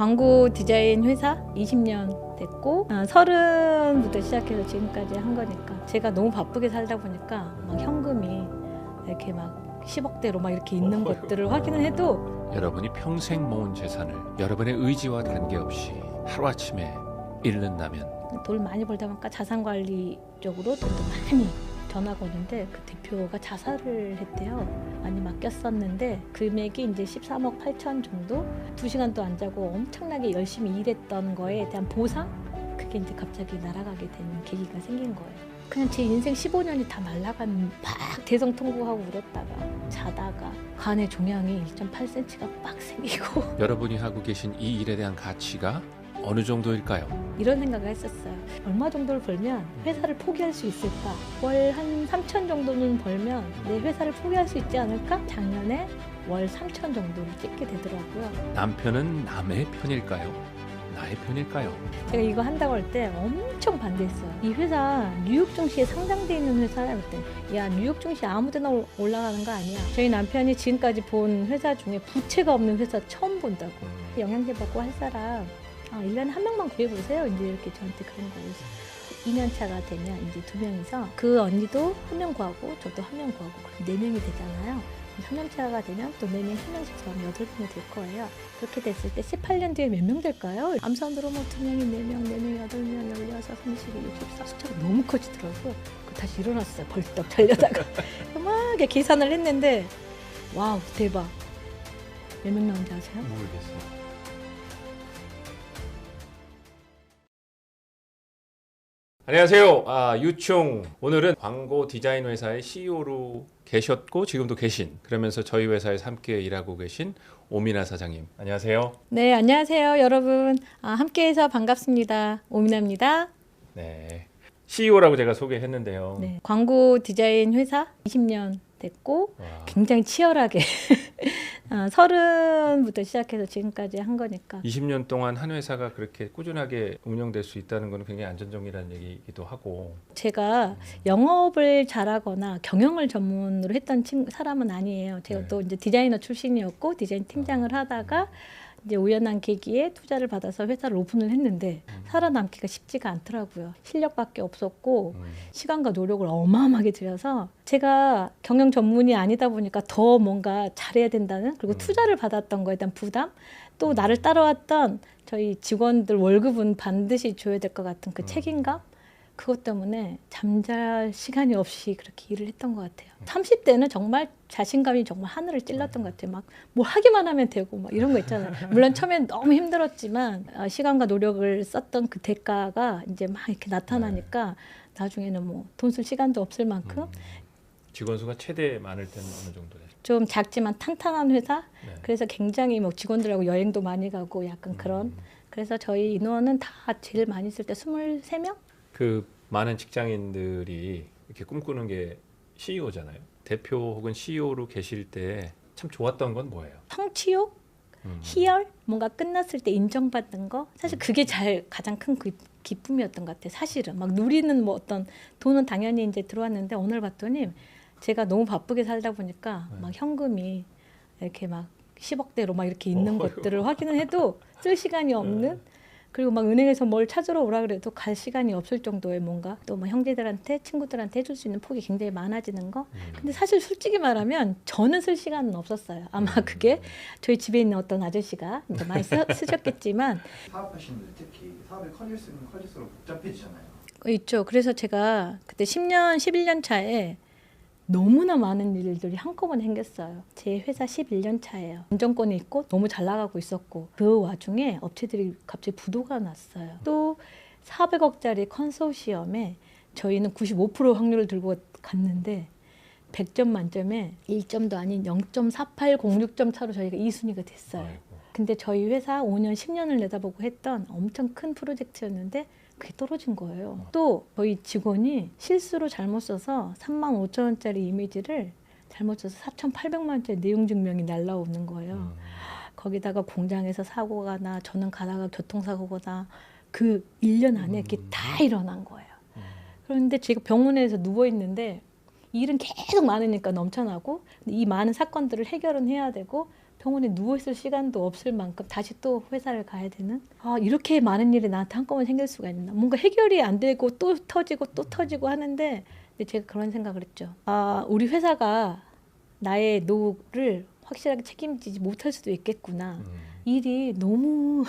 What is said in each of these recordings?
광고 디자인 회사 20년 됐고 30부터 시작해서 지금까지 한 거니까 제가 너무 바쁘게 살다 보니까 막 현금이 이렇게 막 10억대로 막 이렇게 있는 것들을 확인을 해도 여러분이 평생 모은 재산을 여러분의 의지와 관계없이 하루아침에 잃는다면 돈 많이 벌다 보니까 자산관리 쪽으로 돈도 많이 전화가 오는데 그 대표가 자살을 했대요. 많이 맡겼었는데 금액이 이제 13억 8천 정도 2시간도 안 자고 엄청나게 열심히 일했던 거에 대한 보상? 그게 이제 갑자기 날아가게 되는 계기가 생긴 거예요. 그냥 제 인생 15년이 다 날아간 막 대성통곡하고 울었다가 자다가 간의 종양이 1.8cm가 빡 생기고 여러분이 하고 계신 이 일에 대한 가치가 어느 정도일까요? 이런 생각을 했었어요. 얼마 정도를 벌면 회사를 포기할 수 있을까? 월 한 3천 정도는 벌면 내 회사를 포기할 수 있지 않을까? 작년에 월 3천 정도를 찍게 되더라고요. 남편은 남의 편일까요? 나의 편일까요? 제가 이거 한다고 할 때 엄청 반대했어요. 이 회사 뉴욕 증시에 상장돼 있는 회사야. 그때 야 뉴욕 증시 아무 데나 올라가는 거 아니야. 저희 남편이 지금까지 본 회사 중에 부채가 없는 회사 처음 본다고. 영양제 받고 할 사람 1년에 한 명만 구해보세요. 이제 이렇게 저한테 그런 거예요. 2년 차가 되면 이제 2명이서 그 언니도 한 명 구하고 저도 한 명 구하고 그럼 4명이 되잖아요. 3년 차가 되면 또 4명, 1명씩 더하면 8명이 될 거예요. 그렇게 됐을 때 18년 뒤에 몇 명 될까요? 암산으로 뭐 2명이 4명, 4명이 8명, 16, 32, 64 숫자가 너무 커지더라고. 다시 일어났어요. 벌떡 자려다가 막 계산을 했는데 와우 대박. 몇 명 나온지 아세요? 모르겠어요. 안녕하세요. 유충. 오늘은 광고 디자인 회사의 CEO로 계셨고 지금도 계신 그러면서 저희 회사에서 함께 일하고 계신 오미나 사장님. 안녕하세요. 네, 안녕하세요, 여러분. 함께해서 반갑습니다. 오미나입니다. 네. CEO라고 제가 소개했는데요. 네, 광고 디자인 회사 20년 됐고 와. 굉장히 치열하게 30부터 시작해서 지금까지 한 거니까 20년 동안 한 회사가 그렇게 꾸준하게 운영될 수 있다는 것은 굉장히 안전정이라는 얘기이기도 하고 제가 영업을 잘하거나 경영을 전문으로 했던 사람은 아니에요. 제가 네. 또 이제 디자이너 출신이었고 디자인 팀장을 하다가 이제 우연한 계기에 투자를 받아서 회사를 오픈을 했는데 살아남기가 쉽지가 않더라고요. 실력밖에 없었고 시간과 노력을 어마어마하게 들여서 제가 경영 전문이 아니다 보니까 더 뭔가 잘해야 된다는 그리고 투자를 받았던 거에 대한 부담 또 나를 따라왔던 저희 직원들 월급은 반드시 줘야 될 것 같은 그 책임감 그것 때문에 잠잘 시간이 없이 그렇게 일을 했던 것 같아요. 30대는 정말 자신감이 정말 하늘을 찔렀던 것 같아요. 막 뭘 하기만 하면 되고 막 이런 거 있잖아요. 물론 처음엔 너무 힘들었지만 시간과 노력을 썼던 그 대가가 이제 막 이렇게 나타나니까 나중에는 뭐 돈 쓸 시간도 없을 만큼 직원 수가 최대 많을 때는 어느 정도 돼요? 좀 작지만 탄탄한 회사. 네. 그래서 굉장히 뭐 직원들하고 여행도 많이 가고 약간 그런. 그래서 저희 인원은 다 제일 많이 있을 때 23명? 그 많은 직장인들이 이렇게 꿈꾸는 게 CEO잖아요. 대표 혹은 CEO로 계실 때 참 좋았던 건 뭐예요? 성취욕? 희열? 뭔가 끝났을 때 인정받는 거? 사실 그게 가장 큰 기쁨이었던 것 같아요. 사실은 막 누리는 뭐 어떤 돈은 당연히 이제 들어왔는데 오늘 봤더니 제가 너무 바쁘게 살다 보니까 막 현금이 이렇게 막 10억대로 막 이렇게 있는 것들을 확인을 해도 쓸 시간이 없는 그리고 막 은행에서 뭘 찾으러 오라 그래도 갈 시간이 없을 정도의 뭔가 또 뭐 형제들한테 친구들한테 해줄 수 있는 폭이 굉장히 많아지는 거. 근데 사실 솔직히 말하면 저는 쓸 시간은 없었어요. 아마 그게 저희 집에 있는 어떤 아저씨가 이제 많이 쓰셨겠지만 사업하시는 분들 특히 사업이 커질수록 복잡해지잖아요. 있죠. 그래서 제가 그때 10년, 11년 차에 너무나 많은 일들이 한꺼번에 생겼어요. 제 회사 11년 차예요. 운전권이 있고 너무 잘 나가고 있었고 그 와중에 업체들이 갑자기 부도가 났어요. 또 400억짜리 컨소시엄에 저희는 95% 확률을 들고 갔는데 100점 만점에 1점도 아닌 0.4806점 차로 저희가 2순위가 됐어요. 아이고. 근데 저희 회사 5년, 10년을 내다보고 했던 엄청 큰 프로젝트였는데 그게 떨어진 거예요. 또 저희 직원이 실수로 잘못 써서 35,000원짜리 이미지를 잘못 써서 4,800만 원짜리 내용 증명이 날라오는 거예요. 거기다가 공장에서 사고가 나 저는 가다가 교통사고가 나 그 1년 안에 그게 다 일어난 거예요. 그런데 제가 병원에서 누워있는데 일은 계속 많으니까 넘쳐나고 이 많은 사건들을 해결은 해야 되고 병원에 누워있을 시간도 없을 만큼 다시 또 회사를 가야 되는 이렇게 많은 일이 나한테 한꺼번에 생길 수가 있나. 뭔가 해결이 안 되고 또 터지고 또 터지고 하는데 근데 제가 그런 생각을 했죠. 우리 회사가 나의 노후를 확실하게 책임지지 못할 수도 있겠구나. 일이 너무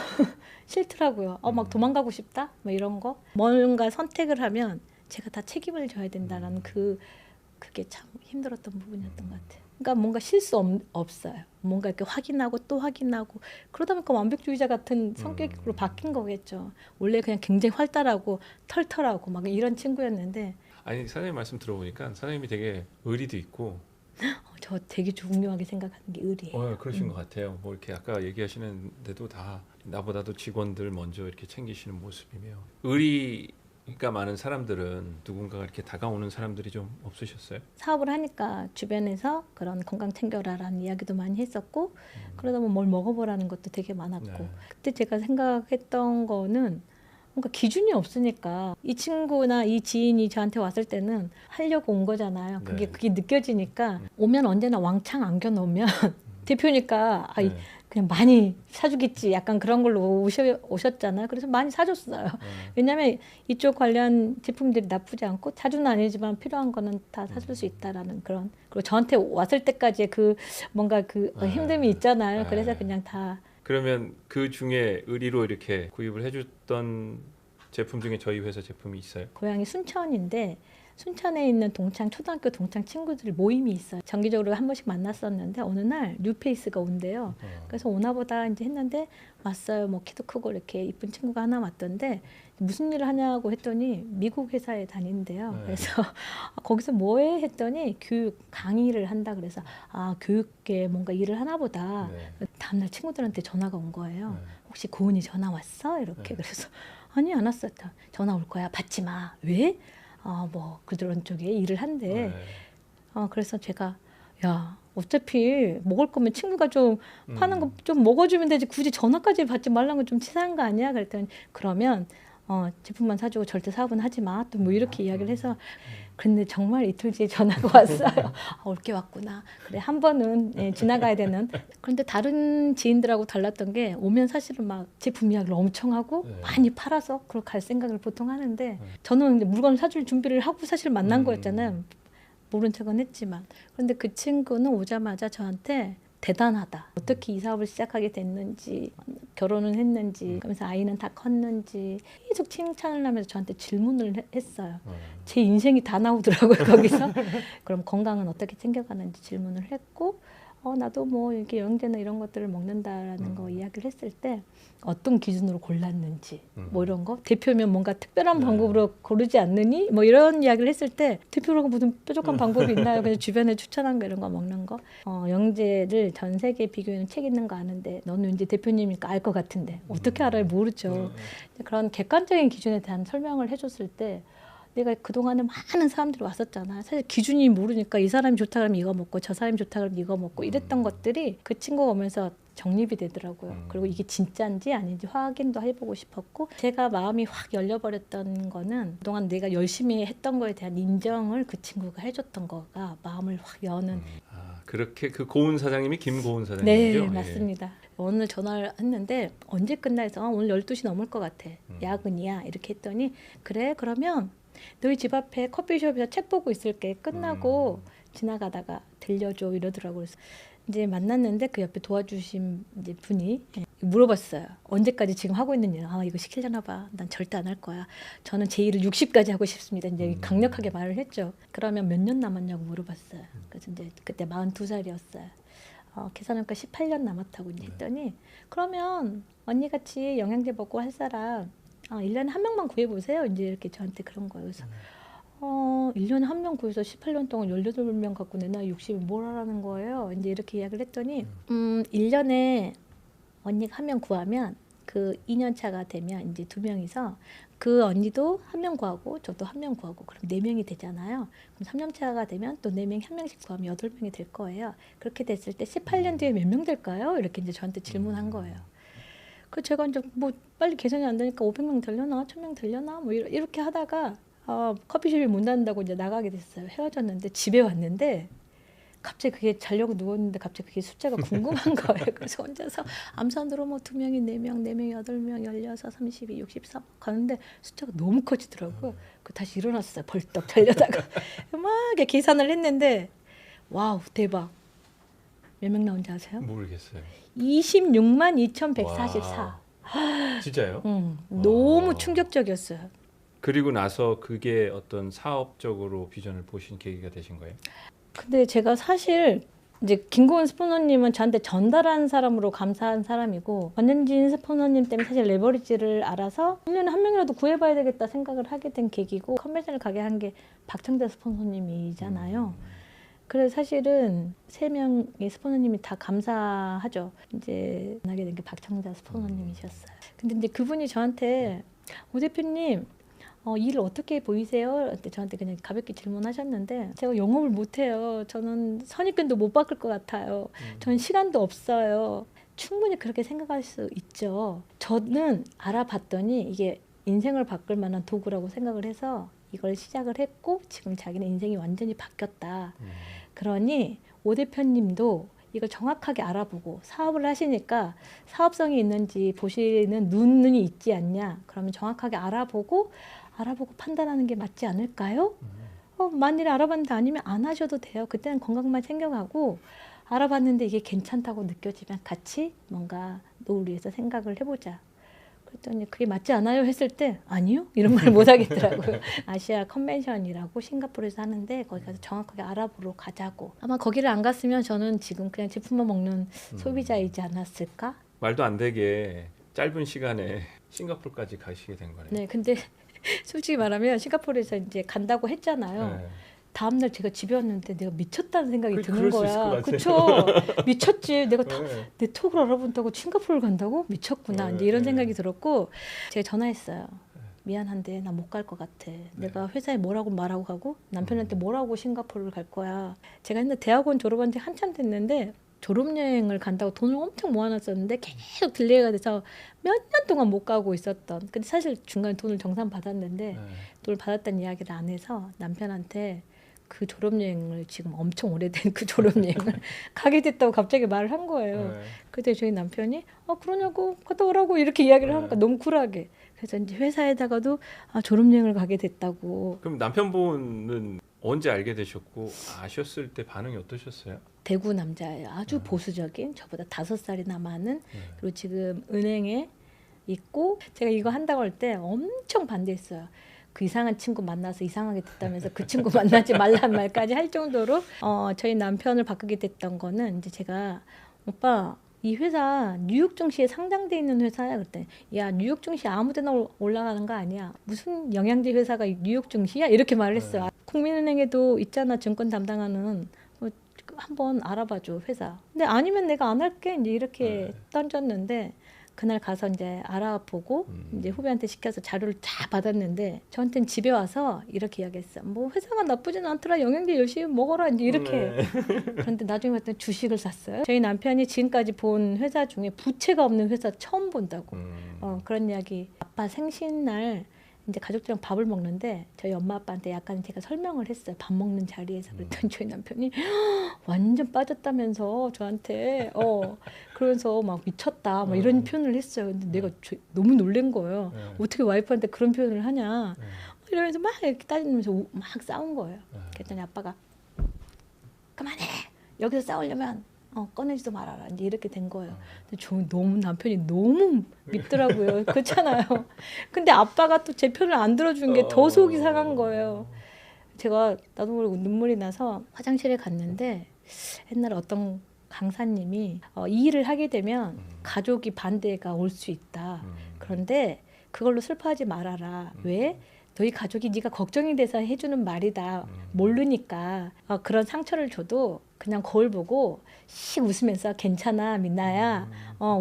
싫더라고요. 막 도망가고 싶다? 뭐 이런 거. 뭔가 선택을 하면 제가 다 책임을 져야 된다라는 그게 참 힘들었던 부분이었던 것 같아요. 그러니까 뭔가 실수 없어요. 뭔가 이렇게 확인하고 또 확인하고 그러다 보니까 완벽주의자 같은 성격으로 바뀐 거겠죠. 원래 그냥 굉장히 활달하고 털털하고 막 이런 친구였는데 아니 사장님 말씀 들어보니까 사장님이 되게 의리도 있고 저 되게 중요하게 생각하는 게 의리예요. 그러신 것 같아요. 뭐 이렇게 아까 얘기하시는데도 다 나보다도 직원들 먼저 이렇게 챙기시는 모습이며 의리가 많은 사람들은 누군가가 이렇게 다가오는 사람들이 좀 없으셨어요? 사업을 하니까 주변에서 그런 건강 챙겨라라는 이야기도 많이 했었고 그러다 보면 뭘 먹어보라는 것도 되게 많았고 네. 그때 제가 생각했던 거는 뭔가 기준이 없으니까 이 친구나 이 지인이 저한테 왔을 때는 하려고 온 거잖아요. 네. 그게 느껴지니까 오면 언제나 왕창 안겨놓으면 대표니까 네. 그냥 많이 사주겠지 약간 그런 걸로 오셨잖아요. 그래서 많이 사줬어요. 왜냐하면 이쪽 관련 제품들이 나쁘지 않고 자주는 아니지만 필요한 거는 다 사줄 수 있다라는 그런 그리고 저한테 왔을 때까지의 그 뭔가 그 힘듦이 있잖아요. 그래서 그냥 다 그러면 그 중에 의리로 이렇게 구입을 해줬던 제품 중에 저희 회사 제품이 있어요? 고향이 순천인데 순천에 있는 초등학교 동창 친구들 모임이 있어요. 정기적으로 한 번씩 만났었는데 어느 날 뉴페이스가 온대요. 그래서 오나 보다 이제 했는데 왔어요. 뭐 키도 크고 이렇게 이쁜 친구가 하나 왔던데 무슨 일을 하냐고 했더니 미국 회사에 다닌대요. 네. 그래서 거기서 뭐해 했더니 교육 강의를 한다 그래서 교육계 뭔가 일을 하나 보다. 네. 다음날 친구들한테 전화가 온 거예요. 네. 혹시 고은이 전화 왔어? 이렇게. 네. 그래서 아니 안 왔어. 전화 올 거야. 받지 마. 왜? 뭐 그런 쪽에 일을 한대. 네. 그래서 제가 야 어차피 먹을 거면 친구가 좀 파는 거 좀 먹어주면 되지 굳이 전화까지 받지 말라는 건 좀 치사한 거 아니야? 그랬더니 그러면 제품만 사주고 절대 사업은 하지 마. 또 뭐 이렇게 이야기를 해서 근데 정말 이틀 뒤에 전화가 왔어요. 올 게 왔구나. 그래 한 번은 지나가야 되는. 그런데 다른 지인들하고 달랐던 게 오면 사실은 막 제품 이야기를 엄청 하고 네. 많이 팔아서 그걸 갈 생각을 보통 하는데 저는 이제 물건을 사줄 준비를 하고 사실 만난 거였잖아요. 모른 척은 했지만. 그런데 그 친구는 오자마자 저한테 대단하다. 어떻게 이 사업을 시작하게 됐는지, 결혼은 했는지, 그러면서 아이는 다 컸는지 계속 칭찬을 하면서 저한테 질문을 했어요. 제 인생이 다 나오더라고요 거기서. 그럼 건강은 어떻게 챙겨가는지 질문을 했고 나도 뭐 이렇게 영양제나 이런 것들을 먹는다라는 거 이야기를 했을 때 어떤 기준으로 골랐는지 뭐 이런 거 대표면 뭔가 특별한 방법으로 고르지 않느니 뭐 이런 이야기를 했을 때 대표라고 무슨 뾰족한 방법이 있나요? 그냥 주변에 추천한 거 이런 거 먹는 거 영양제를 전 세계 비교해는 책 있는 거 아는데 너는 이제 대표님이니까 알 것 같은데 어떻게 알아요? 모르죠. 그런 객관적인 기준에 대한 설명을 해줬을 때 내가 그동안에 많은 사람들이 왔었잖아. 사실 기준이 모르니까 이 사람이 좋다 그러면 이거 먹고 저 사람이 좋다 그러면 이거 먹고 이랬던 것들이 그 친구가 오면서 정립이 되더라고요. 그리고 이게 진짜인지 아닌지 확인도 해보고 싶었고 제가 마음이 확 열려버렸던 거는 그동안 내가 열심히 했던 거에 대한 인정을 그 친구가 해줬던 거가 마음을 확 여는 그렇게 그 고은 사장님이 김고은 사장님이죠? 네, 맞습니다. 오늘 전화를 했는데 언제 끝나 해서 오늘 12시 넘을 것 같아. 야근이야. 이렇게 했더니 그래 그러면 너희 집 앞에 커피숍에서 책 보고 있을게. 끝나고 지나가다가 들려줘 이러더라고요. 그래서 이제 만났는데 그 옆에 도와주신 이제 분이 물어봤어요. 언제까지 지금 하고 있는 일? 이거 시키려나 봐. 난 절대 안 할 거야. 저는 제 일을 60까지 하고 싶습니다. 이제 강력하게 말을 했죠. 그러면 몇 년 남았냐고 물어봤어요. 그래서 이제 그때 42살이었어요. 계산하니까 18년 남았다고 이제 했더니 그러면 언니 같이 영양제 먹고 할 사람 1년에 한 명만 구해보세요. 이제 이렇게 저한테 그런 거예요. 그래서 1년에 한 명 구해서 18년 동안 18명 갖고 내 나이 60이 뭘 하라는 거예요. 이제 이렇게 이야기를 했더니 1년에 언니가 한 명 구하면 그 2년 차가 되면 이제 2명이서 그 언니도 한 명 구하고 저도 한 명 구하고 그럼 4명이 되잖아요. 그럼 3년 차가 되면 또 4명이 한 명씩 구하면 8명이 될 거예요. 그렇게 됐을 때 18년 뒤에 몇 명 될까요? 이렇게 이제 저한테 질문한 거예요. 그 제가 이제 뭐 빨리 계산이 안 되니까 500명 되려나 1000명 되려나 뭐 이렇게 하다가 커피숍이 문 닫는다고 이제 나가게 됐어요. 헤어졌는데 집에 왔는데 갑자기 그게 자려고 누웠는데 갑자기 그게 숫자가 궁금한 거예요. 그래서 혼자서 암산으로 뭐 2명이 4명, 4명이 8명, 16, 32, 63 가는데 숫자가 너무 커지더라고요. 그 다시 일어났어요. 벌떡 자려다가 막 이렇게 계산을 했는데 와우 대박. 몇 명 나온지 아세요? 모르겠어요. 26만 2,144. 진짜요? 너무 충격적이었어요. 그리고 나서 그게 어떤 사업적으로 비전을 보신 계기가 되신 거예요? 근데 제가 사실 이제 김고은 스포너님은 저한테 전달한 사람으로 감사한 사람이고 권현진 스포너님 때문에 사실 레버리지를 알아서 1년에 한 명이라도 구해봐야 되겠다 생각을 하게 된 계기고 컨벤션을 가게 한 게 박정대 스포너님이잖아요. 그래서 사실은 3명의 스포너님이 다 감사하죠. 이제 만나게 된 게 박정자 스포너님이셨어요. 근데 이제 그분이 저한테 오 대표님 일을 어떻게 보이세요? 그때 저한테 그냥 가볍게 질문하셨는데 제가 영업을 못해요. 저는 선입견도 못 바꿀 것 같아요. 저는 시간도 없어요. 충분히 그렇게 생각할 수 있죠. 저는 알아봤더니 이게 인생을 바꿀 만한 도구라고 생각을 해서 이걸 시작을 했고 지금 자기는 인생이 완전히 바뀌었다. 그러니 오 대표님도 이걸 정확하게 알아보고 사업을 하시니까 사업성이 있는지 보시는 눈이 있지 않냐. 그러면 정확하게 알아보고 판단하는 게 맞지 않을까요? 만일에 알아봤는데 아니면 안 하셔도 돼요. 그때는 건강만 챙겨가고 알아봤는데 이게 괜찮다고 느껴지면 같이 뭔가 노후를 위해서 생각을 해보자. 그랬더니 그게 맞지 않아요? 했을 때 아니요? 이런 말 못 하겠더라고요. 아시아 컨벤션이라고 싱가포르에서 하는데 거기 가서 정확하게 알아보러 가자고. 아마 거기를 안 갔으면 저는 지금 그냥 제품만 먹는 소비자이지 않았을까? 말도 안 되게 짧은 시간에 싱가포르까지 가시게 된 거네요. 네, 근데 솔직히 말하면 싱가포르에서 이제 간다고 했잖아요. 네. 다음날 제가 집에 왔는데 내가 미쳤다는 생각이 드는 그럴 수 있을 것 거야. 같아요. 그쵸? 미쳤지. 내가 다 네. 내 톡을 알아본다고 싱가포르를 간다고? 미쳤구나. 네, 이제 이런 네. 생각이 들었고 제가 전화했어요. 미안한데 나 못 갈 것 같아. 내가 회사에 뭐라고 말하고 가고 남편한테 뭐라고 싱가포르를 갈 거야. 제가 근데 대학원 졸업한 지 한참 됐는데 졸업여행을 간다고 돈을 엄청 모아놨었는데 계속 딜레이가 돼서 몇 년 동안 못 가고 있었던. 근데 사실 중간에 돈을 정산 받았는데 네. 돈을 받았다는 이야기를 안 해서 남편한테 그 졸업여행을 지금 엄청 오래된 그 졸업여행을 가게 됐다고 갑자기 말을 한 거예요. 네. 그때 저희 남편이 그러냐고 갔다 오라고 이렇게 이야기를 하니까 네. 너무 쿨하게. 그래서 이제 회사에다가도 졸업여행을 가게 됐다고. 그럼 남편분은 언제 알게 되셨고 아셨을 때 반응이 어떠셨어요? 대구 남자예요. 아주 보수적인 저보다 5살이나 많은. 그리고 지금 은행에 있고 제가 이거 한다고 할 때 엄청 반대했어요. 그 이상한 친구 만나서 이상하게 됐다면서 그 친구 만나지 말란 말까지 할 정도로 저희 남편을 바꾸게 됐던 거는 이제 제가 오빠 이 회사 뉴욕 증시에 상장돼 있는 회사야. 그랬더니 야 뉴욕 증시 아무데나 올라가는 거 아니야. 무슨 영양제 회사가 뉴욕 증시야? 이렇게 말을 했어요. 국민은행에도 있잖아 증권 담당하는. 한번 알아봐줘 회사. 근데 아니면 내가 안 할게 이제 이렇게 던졌는데 그날 가서 이제 알아보고 이제 후배한테 시켜서 자료를 다 받았는데 저한테는 집에 와서 이렇게 이야기했어. 뭐 회사가 나쁘진 않더라. 영양제 열심히 먹어라 이제 이렇게. 그런데 나중에 봤더니 주식을 샀어요. 저희 남편이 지금까지 본 회사 중에 부채가 없는 회사 처음 본다고. 그런 이야기. 아빠 생신날 이제 가족들이랑 밥을 먹는데 저희 엄마 아빠한테 약간 제가 설명을 했어요. 밥 먹는 자리에서. 그랬더니 저희 남편이 완전 빠졌다면서 저한테 그러면서 막 미쳤다 막 이런 표현을 했어요. 근데 내가 너무 놀란 거예요. 어떻게 와이프한테 그런 표현을 하냐. 이러면서 막 이렇게 따지면서 막 싸운 거예요. 그랬더니 아빠가 그만해. 여기서 싸우려면 꺼내지도 말아라. 이제 이렇게 된 거예요. 근데 저 너무 남편이 너무 밉더라고요. 그렇잖아요. 근데 아빠가 또 제 편을 안 들어준 게 더 속이 상한 거예요. 제가 나도 모르고 눈물이 나서 화장실에 갔는데 옛날에 어떤 강사님이 이 일을 하게 되면 가족이 반대가 올 수 있다. 그런데 그걸로 슬퍼하지 말아라. 왜? 너희 가족이 네가 걱정이 돼서 해주는 말이다. 모르니까 그런 상처를 줘도 그냥 거울 보고 씩 웃으면서 괜찮아 민나야.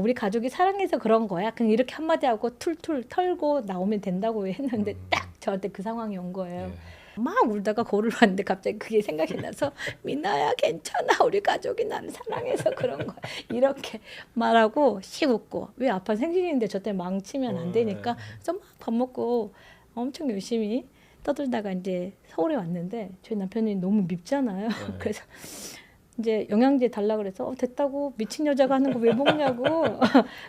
우리 가족이 사랑해서 그런 거야. 그냥 이렇게 한마디 하고 툴툴 털고 나오면 된다고 했는데 딱 저한테 그 상황이 온 거예요. 막 울다가 거울을 봤는데 갑자기 그게 생각이 나서 민나야 괜찮아. 우리 가족이 나를 사랑해서 그런 거야. 이렇게 말하고 씩 웃고 왜 아빠 생신인데 저 때문에 망치면 안 되니까 그래서 막 밥 먹고 엄청 열심히 떠들다가 이제 서울에 왔는데 저희 남편이 너무 밉잖아요. 그래서 이제 영양제 달라 그래서 됐다고 미친 여자가 하는 거 왜 먹냐고.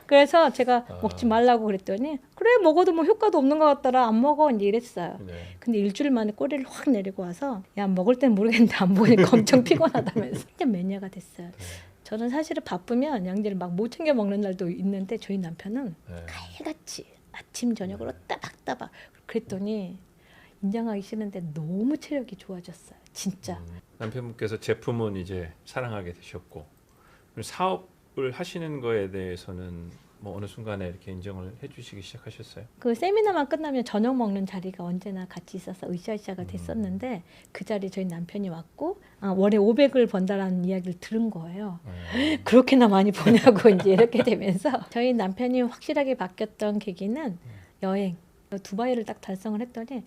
그래서 제가 먹지 말라고 그랬더니 그래 먹어도 뭐 효과도 없는 것 같더라 안 먹어 이제 이랬어요. 네. 근데 일주일 만에 꼬리를 확 내리고 와서 야 먹을 땐 모르겠는데 안 먹으니까 엄청 피곤하다면서 진짜 매니아가 됐어요. 저는 사실은 바쁘면 양제를 막 못 챙겨 먹는 날도 있는데 저희 남편은 네. 칼같이 아침 저녁으로 따박따박 그랬더니 인정하기 싫은데 너무 체력이 좋아졌어요. 진짜. 남편분께서 제품은 이제 사랑하게 되셨고 그럼 사업을 하시는 거에 대해서는 뭐 어느 순간에 이렇게 인정을 해주시기 시작하셨어요? 그 세미나만 끝나면 저녁 먹는 자리가 언제나 같이 있어서 으쌰으쌰가 됐었는데 그 자리 저희 남편이 왔고 월에 500을 번다라는 이야기를 들은 거예요. 그렇게나 많이 버냐고 이제 이렇게 되면서 저희 남편이 확실하게 바뀌었던 계기는 여행. 두바이를 딱 달성을 했더니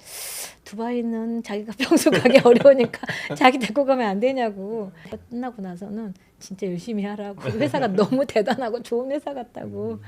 두바이는 자기가 평소 가기 어려우니까 자기 데리고 가면 안 되냐고. 끝나고 나서는 진짜 열심히 하라고. 회사가 너무 대단하고 좋은 회사 같다고.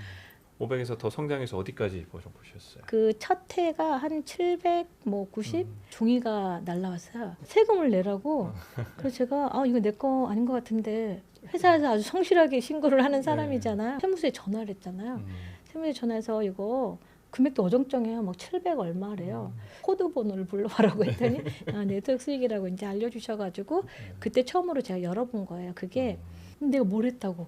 500에서 더 성장해서 어디까지 보셨어요? 그 첫 해가 한 700, 뭐 90 종이가 날라왔어요. 세금을 내라고. 그래서 제가 이거 내 거 아닌 것 같은데 회사에서 아주 성실하게 신고를 하는 사람이잖아요. 세무서에 전화를 했잖아요. 세무서에 전화해서 이거 금액도 어정쩡해요. 막 700 얼마래요. 코드 번호를 불러봐라고 했더니 네트워크 수익이라고 이제 알려주셔가지고 그때 처음으로 제가 열어본 거예요. 그게 내가 뭘 했다고.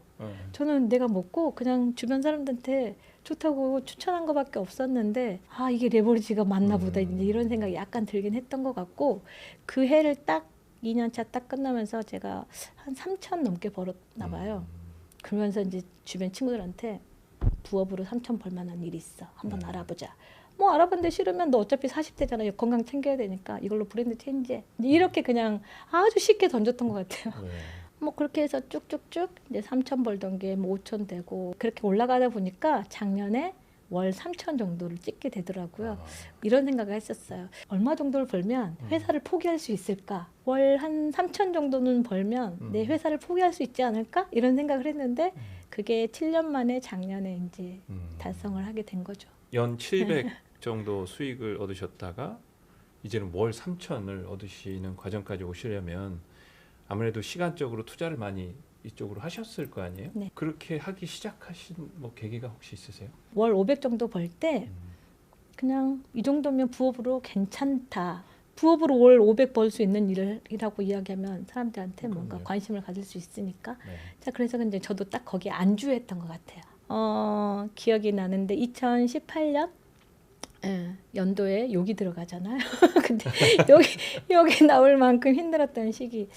저는 내가 먹고 그냥 주변 사람들한테 좋다고 추천한 거밖에 없었는데 이게 레버리지가 맞나 보다 이제 이런 생각이 약간 들긴 했던 것 같고 그 해를 딱 2년차 딱 끝나면서 제가 한 3천 넘게 벌었나 봐요. 그러면서 이제 주변 친구들한테 부업으로 3천 벌 만한 일이 있어. 한번 알아보자. 뭐 알아봤는데 싫으면 너 어차피 40대잖아. 건강 챙겨야 되니까 이걸로 브랜드 체인지해. 이렇게 그냥 아주 쉽게 던졌던 것 같아요. 뭐 그렇게 해서 쭉쭉쭉 이제 3천 벌던 게 뭐 5천 되고 그렇게 올라가다 보니까 작년에 월 3천 정도를 찍게 되더라고요. 이런 생각을 했었어요. 얼마 정도를 벌면 회사를 포기할 수 있을까? 월 한 3천 정도는 벌면 내 회사를 포기할 수 있지 않을까? 이런 생각을 했는데 그게 7년 만에 작년에 이제 달성을 하게 된 거죠. 연 700 정도 수익을 얻으셨다가 이제는 월 3천을 얻으시는 과정까지 오시려면 아무래도 시간적으로 투자를 많이 이쪽으로 하셨을 거 아니에요? 네. 그렇게 하기 시작하신 뭐 계기가 혹시 있으세요? 월 500 정도 벌 때 그냥 이 정도면 부업으로 괜찮다. 부업으로 월 500 벌 수 있는 일이라고 이야기하면 사람들한테 뭔가 관심을 가질 수 있으니까. 자, 그래서 이제 저도 딱 거기에 안주했던 것 같아요. 기억이 나는데 2018년 연도에 욕이 들어가잖아요. 근데 여기 나올 만큼 힘들었던 시기.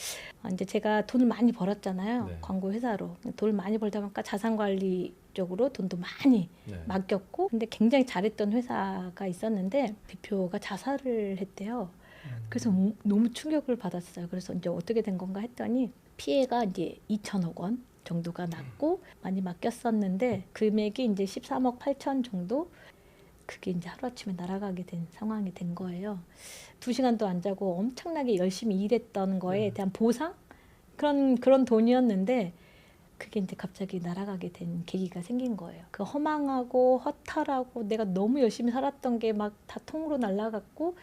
이제 제가 돈을 많이 벌었잖아요. 네. 광고 회사로 돈을 많이 벌다 보니까 자산 관리 쪽으로 돈도 많이 맡겼고, 근데 굉장히 잘했던 회사가 있었는데 대표가 자살을 했대요. 그래서 너무 충격을 받았어요. 그래서 이제 어떻게 된 건가 했더니 피해가 이제 2천억 원 정도가 났고 많이 맡겼었는데 금액이 이제 13억 8천 정도. 그게 이제 하루아침에 날아가게 된 상황이 된 거예요. 2시간도 안 자고 엄청나게 열심히 일했던 거에 대한 보상? 그런 돈이었는데 그게 이제 갑자기 날아가게 된 계기가 생긴 거예요. 그 허망하고 허탈하고 내가 너무 열심히 살았던 게 막 다 통으로 날아갔고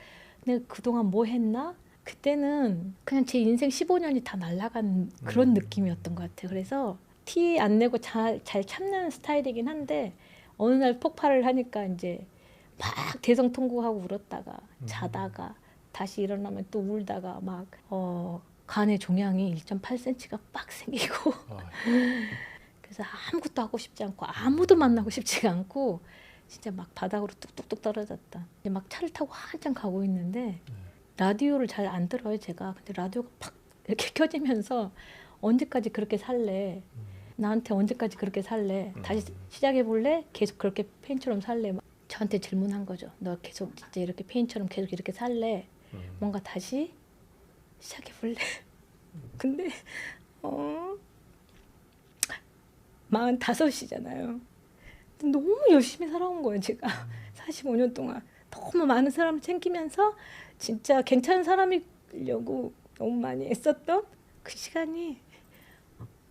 내가 그동안 뭐 했나? 그때는 그냥 제 인생 15년이 다 날아간 그런 느낌이었던 것 같아요. 그래서 티 안 내고 잘 참는 스타일이긴 한데 어느 날 폭발을 하니까 이제 막 대성통곡하고 울었다가 자다가 다시 일어나면 또 울다가 막 간의 종양이 1.8cm가 빡 생기고 그래서 아무것도 하고 싶지 않고 아무도 만나고 싶지가 않고 진짜 막 바닥으로 뚝뚝뚝 떨어졌다. 이제 막 차를 타고 한참 가고 있는데 라디오를 잘 안 들어요 제가. 근데 라디오가 팍 이렇게 켜지면서 언제까지 그렇게 살래? 나한테 언제까지 그렇게 살래? 다시 시작해볼래? 계속 그렇게 페인처럼 살래? 막 저한테 질문한 거죠. 너 계속 진짜 이렇게 페인처럼 계속 이렇게 살래? 뭔가 다시 시작해볼래? 근데 45이잖아요. 너무 열심히 살아온 거예요 제가. 45년 동안 너무 많은 사람을 챙기면서 진짜 괜찮은 사람이려고 너무 많이 애썼던 그 시간이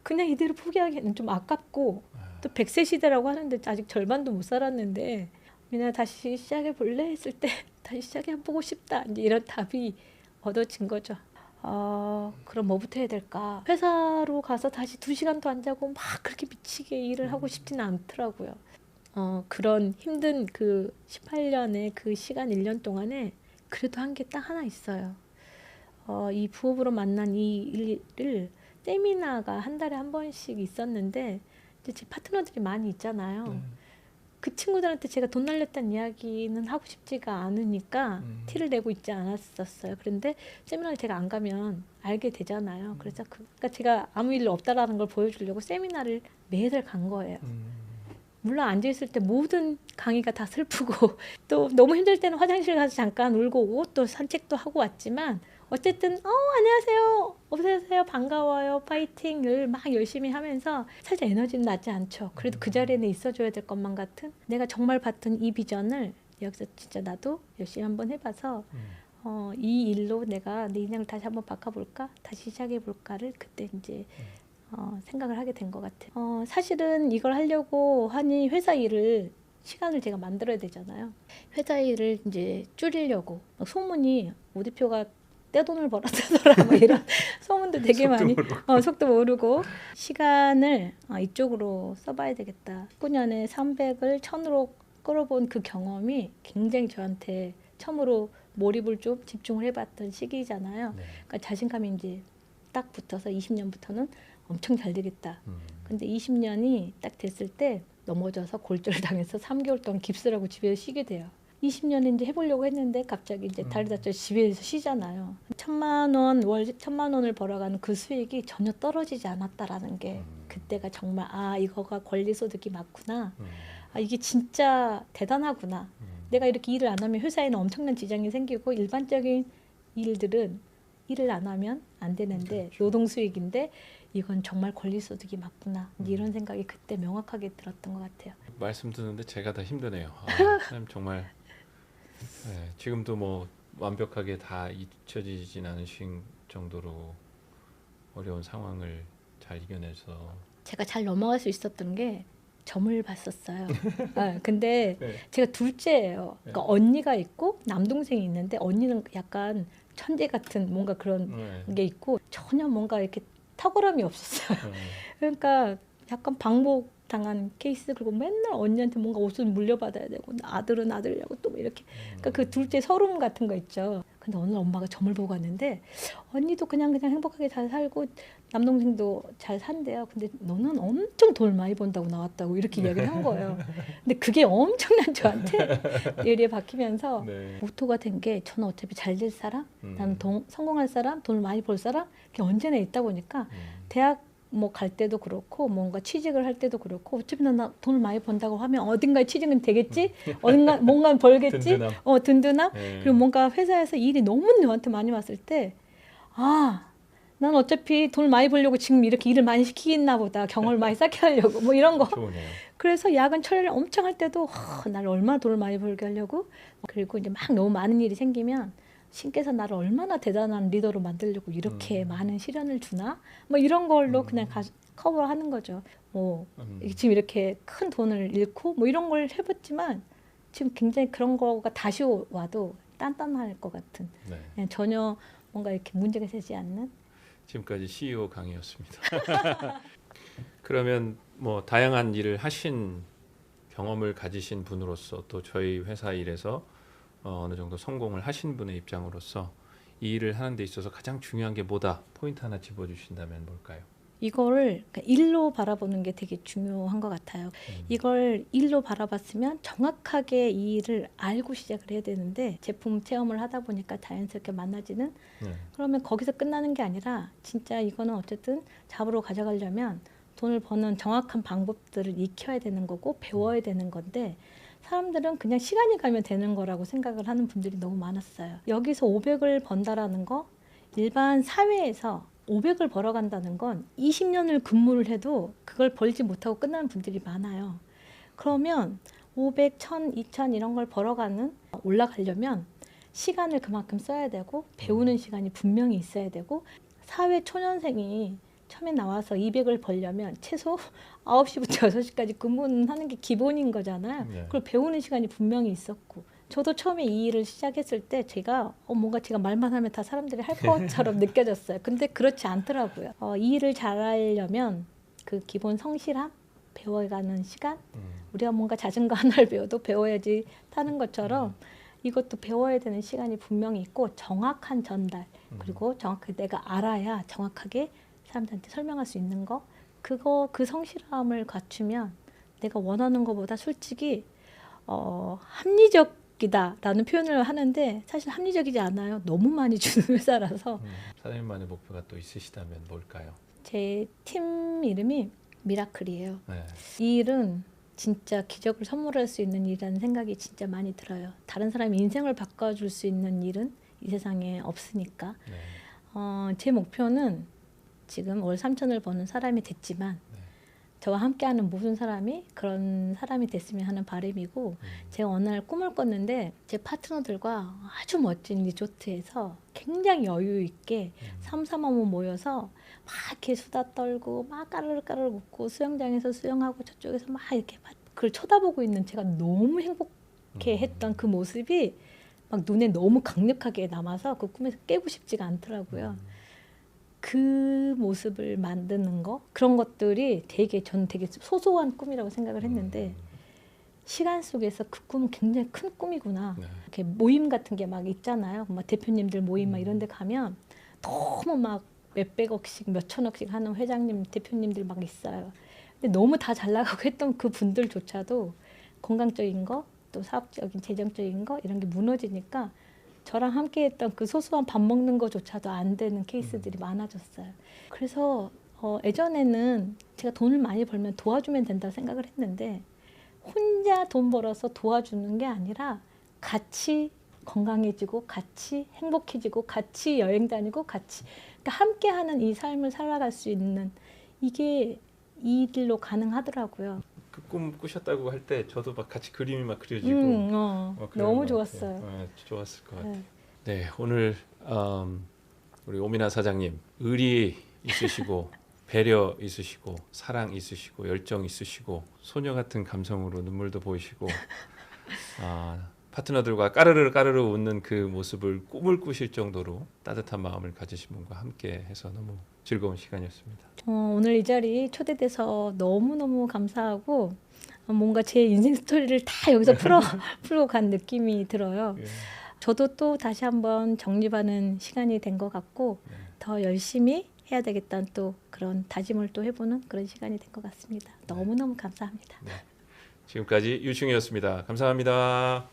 그냥 이대로 포기하기에는 좀 아깝고 또 100세 시대라고 하는데 아직 절반도 못 살았는데 미나 다시 시작해볼래? 했을 때 다시 시작해보고 싶다. 이제 이런 답이 얻어진 거죠. 그럼 뭐부터 해야 될까? 회사로 가서 다시 2시간도 안 자고 막 그렇게 미치게 일을 하고 싶지는 않더라고요. 그런 힘든 그 18년의 그 시간 1년 동안에 그래도 한 게 딱 하나 있어요. 이 부업으로 만난 이 일을 세미나가 한 달에 한 번씩 있었는데 이제 제 파트너들이 많이 있잖아요. 그 친구들한테 제가 돈 날렸다는 이야기는 하고 싶지가 않으니까 티를 내고 있지 않았었어요. 그런데 세미나를 제가 안 가면 알게 되잖아요. 그래서 그러니까 제가 아무 일 없다라는 걸 보여주려고 세미나를 매달 간 거예요. 물론 앉아있을 때 모든 강의가 다 슬프고 또 너무 힘들 때는 화장실 가서 잠깐 울고 오고 또 산책도 하고 왔지만 어쨌든 안녕하세요, 어서오세요, 반가워요, 파이팅을 막 열심히 하면서 사실 에너지는 낮지 않죠. 그래도 그 자리에 있어줘야 될 것만 같은 내가 정말 봤던 이 비전을 여기서 진짜 나도 열심히 한번 해봐서 이 일로 내가 내 인생을 다시 한번 바꿔볼까, 다시 시작해볼까를 그때 이제 생각을 하게 된 것 같아요. 사실은 이걸 하려고 하니 회사 일을 시간을 제가 만들어야 되잖아요. 회사 일을 이제 줄이려고 소문이 오 대표가 떼돈을 벌었다더라 뭐 이런 소문도 되게 많이 속도 모르고 시간을 이쪽으로 써봐야 되겠다. 19년에 300을 1000으로 끌어본 그 경험이 굉장히 저한테 처음으로 몰입을 좀 집중을 해봤던 시기잖아요. 그러니까 자신감이 이제 딱 붙어서 20년부터는 엄청 잘 되겠다. 근데 20년이 딱 됐을 때 넘어져서 골절을 당해서 3개월 동안 깁스라고 집에서 쉬게 돼요. 20년에 이제 해보려고 했는데 갑자기 이제 다리 다쳐 집에서 쉬잖아요. 1000만 원, 월 1000만 원을 벌어가는 그 수익이 전혀 떨어지지 않았다라는 게 그때가 정말 이거가 권리소득이 맞구나. 이게 진짜 대단하구나. 내가 이렇게 일을 안 하면 회사에는 엄청난 지장이 생기고 일반적인 일들은 일을 안 하면 안 되는데 그렇죠. 노동 수익인데 이건 정말 권리소득이 맞구나. 이런 생각이 그때 명확하게 들었던 것 같아요. 말씀 듣는데 제가 다 힘드네요. 참 정말 지금도 뭐 완벽하게 다 잊혀지진 않으신 정도로 어려운 상황을 잘 이겨내서 제가 잘 넘어갈 수 있었던 게 점을 봤었어요. 근데 네. 제가 둘째예요. 그러니까 언니가 있고 남동생이 있는데 언니는 약간 천재 같은 뭔가 그런 게 있고 전혀 뭔가 이렇게 탁월함이 없었어요. 그러니까 약간 방목 당한 케이스. 그리고 맨날 언니한테 뭔가 옷을 물려받아야 되고 아들은 아들이라고 또 이렇게 그러니까 그 둘째 서름 같은 거 있죠. 근데 오늘 엄마가 점을 보고 왔는데 언니도 그냥 행복하게 잘 살고 남동생도 잘 산대요. 근데 너는 엄청 돈을 많이 번다고 나왔다고 이렇게 이야기를 한 거예요. 근데 그게 엄청난 저한테 뇌리에 박히면서 모토가 된 게 저는 어차피 잘 될 사람, 나는 성공할 사람, 돈을 많이 벌 사람 그게 언제나 있다 보니까 대학 뭐 갈 때도 그렇고 뭔가 취직을 할 때도 그렇고 어차피 나 돈을 많이 번다고 하면 어딘가에 취직은 되겠지, 어딘가 뭔가 벌겠지, 든든함. 그리고 뭔가 회사에서 일이 너무 저한테 많이 왔을 때 난 어차피 돈을 많이 벌려고 지금 이렇게 일을 많이 시키겠나 보다, 경험을 많이 쌓게 하려고 뭐 이런 거. 좋으네요. 그래서 야근 철회를 엄청 할 때도 나를 얼마나 돈을 많이 벌게 하려고. 그리고 이제 막 너무 많은 일이 생기면 신께서 나를 얼마나 대단한 리더로 만들려고 이렇게 많은 시련을 주나? 뭐 이런 걸로 그냥 커버를 하는 거죠. 뭐 지금 이렇게 큰 돈을 잃고 뭐 이런 걸 해봤지만 지금 굉장히 그런 거가 다시 와도 단단할 것 같은 전혀 뭔가 이렇게 문제가 되지 않는. 지금까지 CEO 강의였습니다. 그러면 뭐 다양한 일을 하신 경험을 가지신 분으로서 또 저희 회사 일에서 어느 정도 성공을 하신 분의 입장으로서 이 일을 하는 데 있어서 가장 중요한 게 뭐다? 포인트 하나 짚어주신다면 뭘까요? 이거를 일로 바라보는 게 되게 중요한 것 같아요. 이걸 일로 바라봤으면 정확하게 이 일을 알고 시작을 해야 되는데 제품 체험을 하다 보니까 자연스럽게 만나지는 그러면 거기서 끝나는 게 아니라 진짜 이거는 어쨌든 잡으러 가져가려면 돈을 버는 정확한 방법들을 익혀야 되는 거고 배워야 되는 건데 사람들은 그냥 시간이 가면 되는 거라고 생각을 하는 분들이 너무 많았어요. 여기서 500을 번다라는 거, 일반 사회에서 500을 벌어간다는 건 20년을 근무를 해도 그걸 벌지 못하고 끝나는 분들이 많아요. 그러면 500, 1000, 2000 이런 걸 벌어가는, 올라가려면 시간을 그만큼 써야 되고 배우는 시간이 분명히 있어야 되고 사회 초년생이 처음에 나와서 200을 벌려면 최소 9시부터 6시까지 근무는 하는 게 기본인 거잖아요. 그걸 배우는 시간이 분명히 있었고 저도 처음에 이 일을 시작했을 때 제가 뭔가 제가 말만 하면 다 사람들이 할 것처럼 느껴졌어요. 근데 그렇지 않더라고요. 이 일을 잘하려면 그 기본 성실함, 배워가는 시간, 우리가 뭔가 자전거 하나를 배워도 배워야지 타는 것처럼 이것도 배워야 되는 시간이 분명히 있고 정확한 전달, 그리고 정확하게 내가 알아야 정확하게 사람들한테 설명할 수 있는 거, 그 성실함을 갖추면 내가 원하는 것보다 솔직히 합리적이다라는 표현을 하는데 사실 합리적이지 않아요. 너무 많이 주는 회사라서. 사장님만의 목표가 또 있으시다면 뭘까요? 제 팀 이름이 미라클이에요. 네. 이 일은 진짜 기적을 선물할 수 있는 일이라는 생각이 진짜 많이 들어요. 다른 사람의 인생을 바꿔줄 수 있는 일은 이 세상에 없으니까. 네. 제 목표는 지금 월 3천을 버는 사람이 됐지만 네. 저와 함께하는 모든 사람이 그런 사람이 됐으면 하는 바람이고 제가 어느 날 꿈을 꿨는데 제 파트너들과 아주 멋진 리조트에서 굉장히 여유 있게 삼삼오오 모여서 막 이렇게 수다 떨고 막 까르르 웃고 수영장에서 수영하고 저쪽에서 막 이렇게 막 그걸 쳐다보고 있는 제가 너무 행복해 했던 그 모습이 막 눈에 너무 강력하게 남아서 그 꿈에서 깨고 싶지가 않더라고요. 그 모습을 만드는 거 그런 것들이 저는 되게 소소한 꿈이라고 생각을 했는데 시간 속에서 그 꿈은 굉장히 큰 꿈이구나. 네. 이렇게 모임 같은 게 막 있잖아요. 막 대표님들 모임 막 이런 데 가면 너무 막 몇백억씩 몇천억씩 하는 회장님 대표님들 막 있어요. 근데 너무 다 잘 나가고 했던 그 분들조차도 건강적인 거 또 사업적인 재정적인 거 이런 게 무너지니까 저랑 함께 했던 그 소소한 밥 먹는 거조차도 안 되는 케이스들이 많아졌어요. 그래서 예전에는 제가 돈을 많이 벌면 도와주면 된다고 생각을 했는데 혼자 돈 벌어서 도와주는 게 아니라 같이 건강해지고 같이 행복해지고 같이 여행 다니고 같이 그러니까 함께하는 이 삶을 살아갈 수 있는 이게 이 길로 가능하더라고요. 그 꿈 꾸셨다고 할 때 저도 막 같이 그림이 막 그려지고 그런 너무 것 좋았어요. 같아요. 네, 좋았을 것 같아요. 네. 네, 오늘 우리 오미나 사장님 의리 있으시고 배려 있으시고 사랑 있으시고 열정 있으시고 소녀 같은 감성으로 눈물도 보이시고 파트너들과 까르르 웃는 그 모습을 꿈을 꾸실 정도로 따뜻한 마음을 가지신 분과 함께 해서 너무 즐거운 시간이었습니다. 오늘 이 자리 초대돼서 너무너무 감사하고 뭔가 제 인생 스토리를 다 여기서 풀고 간 느낌이 들어요. 예. 저도 또 다시 한번 정립하는 시간이 된 것 같고 네. 더 열심히 해야 되겠다는 또 그런 다짐을 또 해보는 그런 시간이 된 것 같습니다. 너무너무 감사합니다. 네. 지금까지 유충이었습니다. 감사합니다.